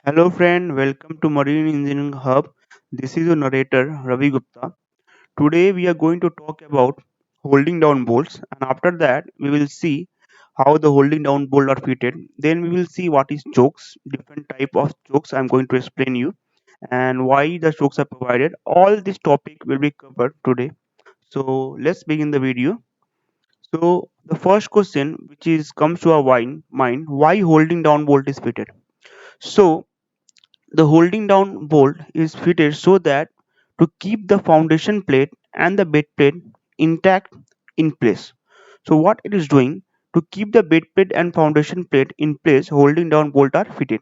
Hello friend, welcome to Marine Engineering Hub. This is your narrator Ravi Gupta. Today we are going to talk about holding down bolts, and after that we will see how the holding down bolt are fitted. Then we will see what is chokes, different type of chokes I'm going to explain you, and why the chokes are provided. All this topic will be covered today. So let's begin the video. So the first question which is comes to our mind, why holding down bolt is fitted. So the holding down bolt is fitted so that to keep the foundation plate and the bed plate intact in place. So what it is doing to keep the bed plate and foundation plate in place, holding down bolt are fitted.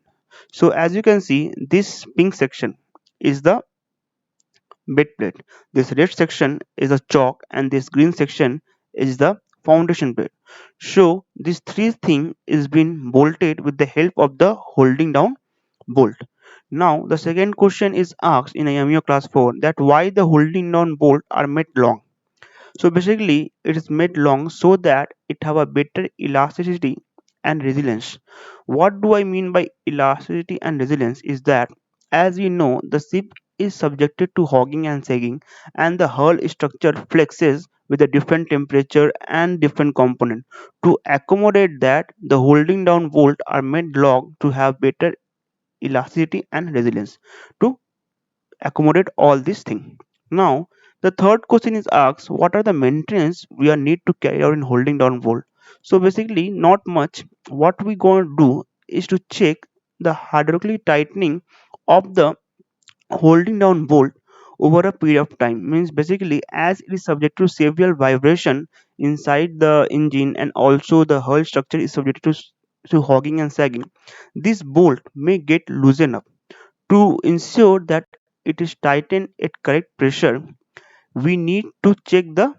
So as you can see, this pink section is the bed plate. This red section is a chalk and this green section is the foundation plate. So these three things is been bolted with the help of the holding down bolt. Now the second question is asked in IMU class 4 that why the holding down bolt are made long. So basically it is made long so that it have a better elasticity and resilience. What do I mean by elasticity and resilience is that as we know the ship is subjected to hogging and sagging and the hull structure flexes with a different temperature and different component. To accommodate that the holding down bolt are made long to have better elasticity and resilience to accommodate all these things. Now, the third question is asked, what are the maintenance we are need to carry out in holding down bolt? So basically, not much. What we going to do is to check the hydraulically tightening of the holding down bolt over a period of time. Means basically, as it is subject to several vibration inside the engine and also the hull structure is subject to hogging and sagging, this bolt may get loosened up. To ensure that it is tightened at correct pressure, we need to check the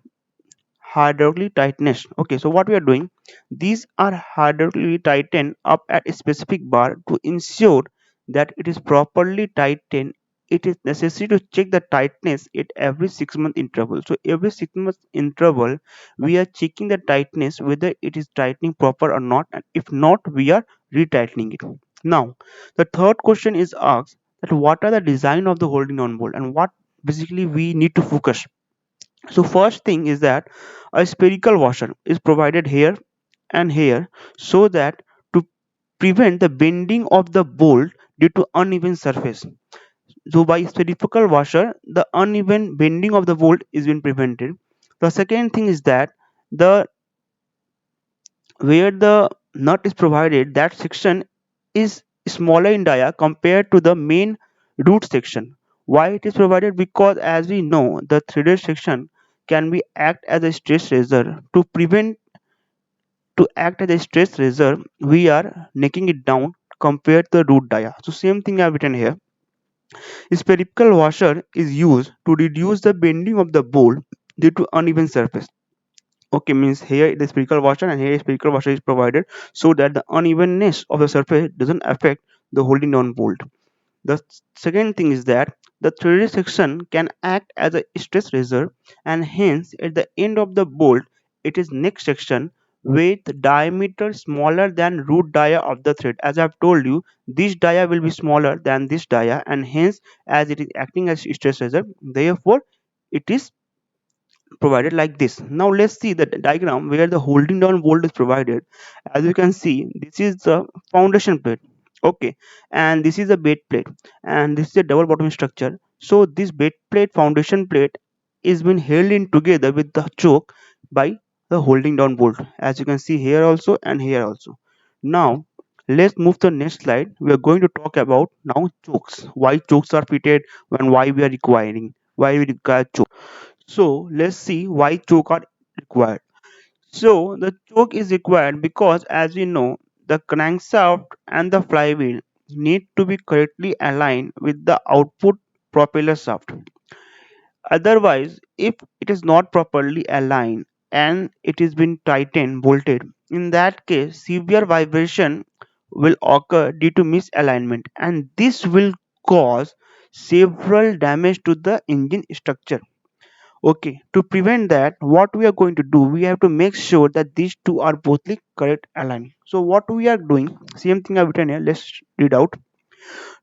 hydraulically tightness. Okay, so what we are doing, these are hydraulically tightened up at a specific bar to ensure that it is properly tightened. It is necessary to check the tightness at every 6 month interval. So every 6 month interval, we are checking the tightness whether it is tightening proper or not, and if not, we are retightening it. Now, the third question is asked that what are the design of the holding on bolt and what basically we need to focus. So first thing is that a spherical washer is provided here and here so that to prevent the bending of the bolt due to uneven surface. So by spherical washer, the uneven bending of the bolt is being prevented. The second thing is that the where the nut is provided, that section is smaller in dia compared to the main root section. Why it is provided? Because as we know, the threaded section can be act as a stress reserve. To act as a stress reserve, we are necking it down compared to the root dia. So same thing I have written here. Spherical washer is used to reduce the bending of the bolt due to uneven surface. Okay, means here the spherical washer and here spherical washer is provided so that the unevenness of the surface doesn't affect the holding down bolt. The second thing is that the threaded section can act as a stress reserve, and hence at the end of the bolt it is neck section with diameter smaller than root dia of the thread. As I have told you, this dia will be smaller than this dia, and hence as it is acting as stress reserve, therefore it is provided like this. Now let's see the diagram where the holding down bolt is provided. As you can see, this is the foundation plate. Okay, and this is the bed plate, and this is a double bottom structure. So this bed plate, foundation plate is been held in together with the choke by the holding down bolt. As you can see here also and here also. Now let's move to the next slide. We are going to talk about now chokes. Why chokes are fitted and why we require choke. So let's see why choke are required. So the choke is required because as we know the crankshaft and the flywheel need to be correctly aligned with the output propeller shaft. Otherwise, if it is not properly aligned and it is been tightened, bolted, in that case severe vibration will occur due to misalignment, and this will cause several damage to the engine structure. Okay, to prevent that, what we are going to do, we have to make sure that these two are bothly correct aligned. So what we are doing, same thing I've written here, let's read out.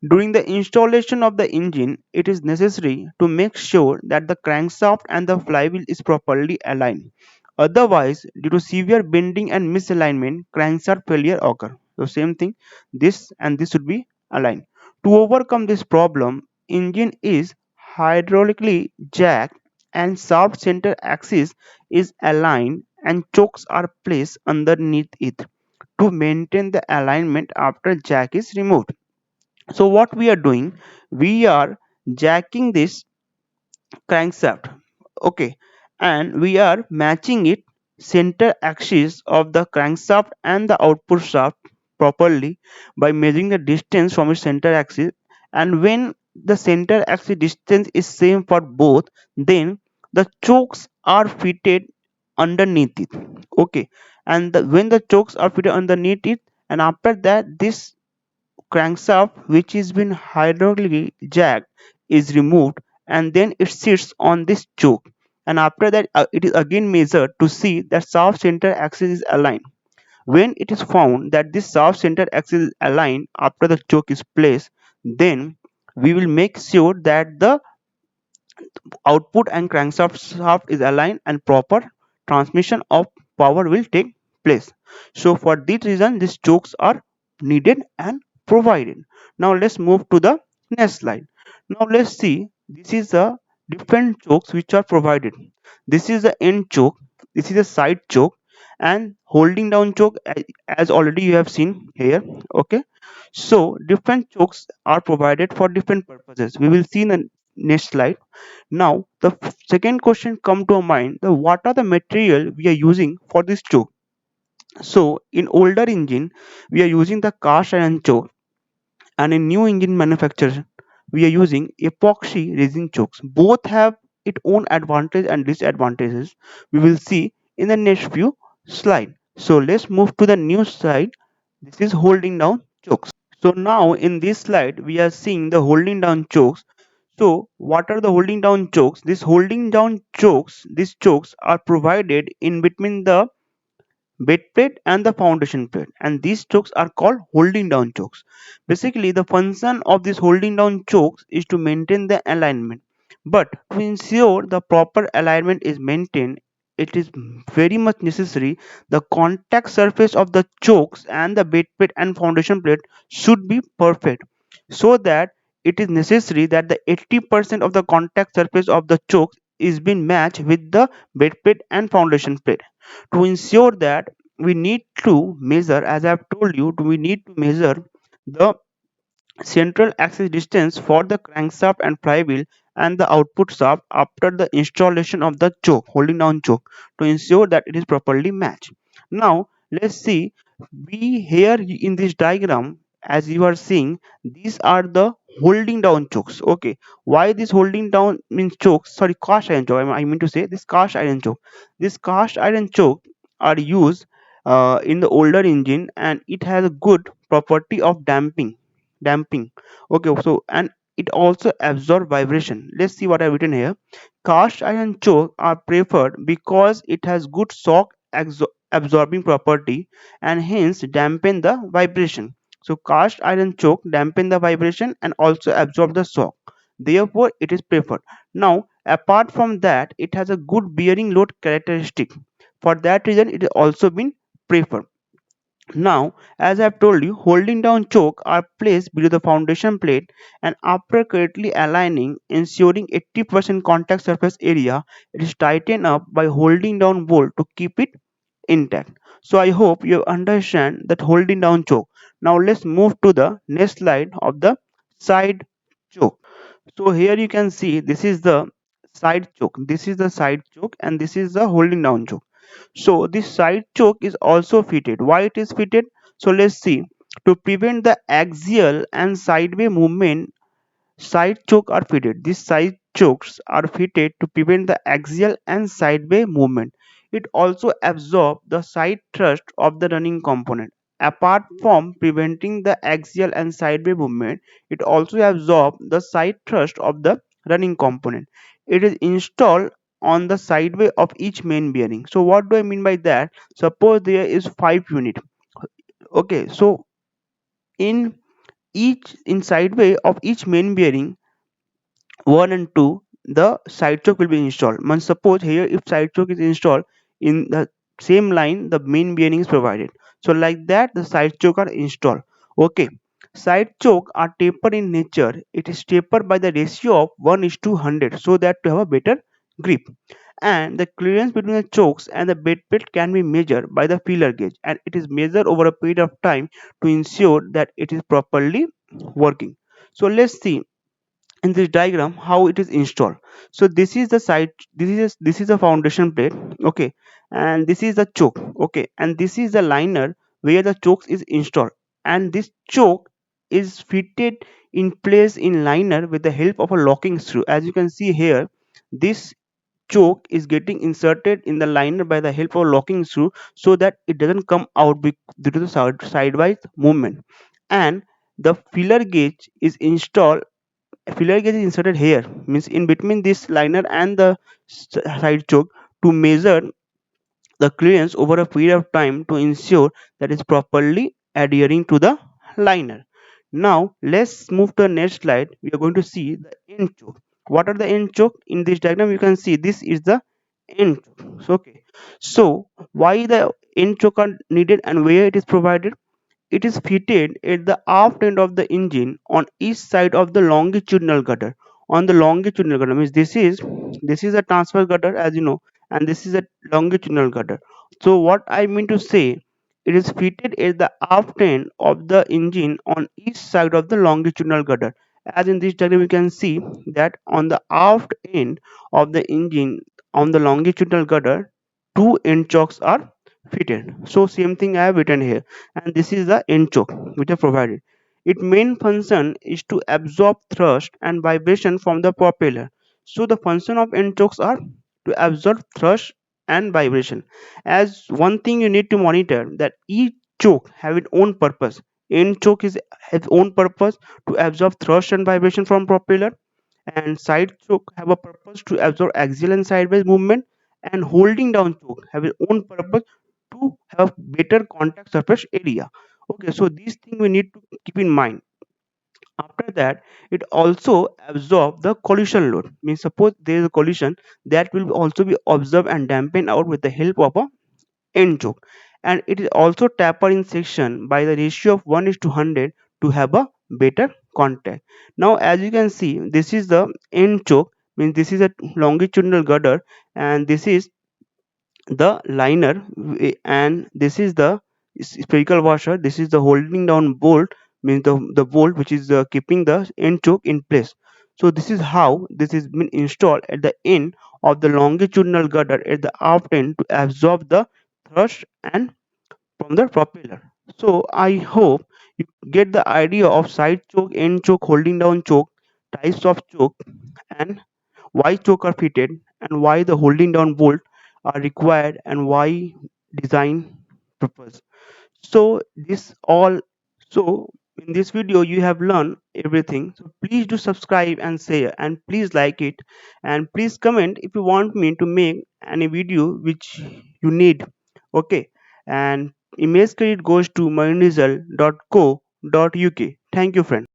During the installation of the engine, it is necessary to make sure that the crankshaft and the flywheel is properly aligned. Otherwise, due to severe bending and misalignment, crankshaft failure occur. So same thing, this and this should be aligned. To overcome this problem, engine is hydraulically jacked and shaft center axis is aligned and chokes are placed underneath it to maintain the alignment after jack is removed. So what we are doing, we are jacking this crankshaft, okay, and we are matching it center axis of the crankshaft and the output shaft properly by measuring the distance from its center axis. And when the center axis distance is same for both, then the chokes are fitted underneath it, okay. And when the chokes are fitted underneath it, and after that this crankshaft which has been hydraulically jacked is removed, and then it sits on this choke, and after that it is again measured to see that shaft center axis is aligned. When it is found that this shaft center axis is aligned after the choke is placed, then we will make sure that the output and crankshaft shaft is aligned and proper transmission of power will take place. So for this reason these chokes are needed and provided. Now let's move to the next slide. Now let's see, this is the different chokes which are provided. This is the end choke, this is the side choke, and holding down choke as already you have seen here, okay. So different chokes are provided for different purposes. We will see in the next slide. Now, the second question come to our mind: what are the material we are using for this choke? So, in older engine, we are using the cast iron choke, and in new engine manufacture, we are using epoxy resin chokes. Both have its own advantage and disadvantages. We will see in the next few slide. So, let's move to the new slide. This is holding down chokes. So now in this slide we are seeing the holding down chokes. So what are the holding down chokes? These chokes are provided in between the bed plate and the foundation plate, and these chokes are called holding down chokes. Basically the function of these holding down chokes is to maintain the alignment, but to ensure the proper alignment is maintained, it is very much necessary the contact surface of the chokes and the bed plate and foundation plate should be perfect, so that it is necessary that the 80% of the contact surface of the chokes is being matched with the bed plate and foundation plate. To ensure that, we need to measure, as I have told you, we need to measure the central axis distance for the crankshaft and flywheel and the output shaft after the installation of the choke, holding down choke, to ensure that it is properly matched. Now let's see, we here in this diagram, as you are seeing, these are the holding down chokes, okay. Why this holding down means chokes, sorry, cast iron choke, I mean to say this cast iron choke. This cast iron choke are used in the older engine, and it has a good property of damping, okay. So and it also absorb vibration. Let's see what I've written here. Cast iron choke are preferred because it has good shock absorbing property and hence dampen the vibration. So cast iron choke dampen the vibration and also absorb the shock, therefore it is preferred. Now apart from that, it has a good bearing load characteristic, for that reason it is also been preferred. Now, as I have told you, holding down choke are placed below the foundation plate, and after correctly aligning, ensuring 80% contact surface area, it is tightened up by holding down bolt to keep it intact. So I hope you understand that holding down choke. Now let's move to the next slide of the side choke. So here you can see this is the side choke. This is the side choke and this is the holding down choke. So this side choke is also fitted. Why it is fitted? So let's see. To prevent the axial and sideway movement, side choke are fitted. These side chokes are fitted to prevent the axial and sideway movement. It also absorbs the side thrust of the running component. Apart from preventing the axial and sideway movement, it also absorbs the side thrust of the running component. It is installed on the sideway of each main bearing. So what do I mean by that? Suppose there is 5 unit. Okay, so in each in sideway of each main bearing 1 and 2, the side choke will be installed. Suppose here if side choke is installed in the same line, the main bearing is provided. So like that, the side choke are installed. Okay. Side choke are tapered in nature. It is tapered by the ratio of 1 is to 100 so that to have a better grip. And the clearance between the chokes and the bed plate can be measured by the feeler gauge, and it is measured over a period of time to ensure that it is properly working. So let's see in this diagram how it is installed. So this is the side, this is a foundation plate, okay, and this is the choke, okay, and this is the liner where the chokes is installed, and this choke is fitted in place in liner with the help of a locking screw. As you can see here, this choke is getting inserted in the liner by the help of a locking screw so that it doesn't come out due to the sidewise movement. And the filler gauge is installed, filler gauge is inserted here, means in between this liner and the side choke, to measure the clearance over a period of time to ensure that it's properly adhering to the liner. Now let's move to the next slide. We are going to see the end choke. What are the end choke? In this diagram you can see this is the end choke. Okay, so why the end choke are needed and where it is provided? It is fitted at the aft end of the engine on each side of the longitudinal gutter. On the longitudinal gutter means this is a transverse gutter, as you know, and this is a longitudinal gutter. So what I mean to say, it is fitted at the aft end of the engine on each side of the longitudinal gutter. As in this diagram, you can see that on the aft end of the engine on the longitudinal gutter, two end chocks are fitted. So same thing I have written here, and this is the end choke which are provided. Its main function is to absorb thrust and vibration from the propeller. So the function of end chokes are to absorb thrust and vibration. As one thing you need to monitor that each choke have its own purpose. End choke is has own purpose to absorb thrust and vibration from propeller, and side choke have a purpose to absorb axial and sideways movement, and holding down choke have its own purpose to have better contact surface area. Okay, so these things we need to keep in mind. After that, it also absorb the collision load, means suppose there is a collision, that will also be observed and dampened out with the help of a end choke. And it is also tapered in section by the ratio of 1 is to 100 to have a better contact. Now as you can see, this is the end choke, means this is a longitudinal girder, and this is the liner, and this is the spherical washer. This is the holding down bolt, means the bolt which is keeping the end choke in place. So this is how this is been installed at the end of the longitudinal girder at the aft end to absorb the thrust and from the propeller. So I hope you get the idea of side choke, end choke, holding down choke, types of choke, and why choke are fitted, and why the holding down bolt are required, and why design purpose. So this all, so in this video you have learned everything. So please do subscribe and share, and please like it, and please comment if you want me to make any video which you need. Okay, and image credit goes to mynisal.co.uk. Thank you friend.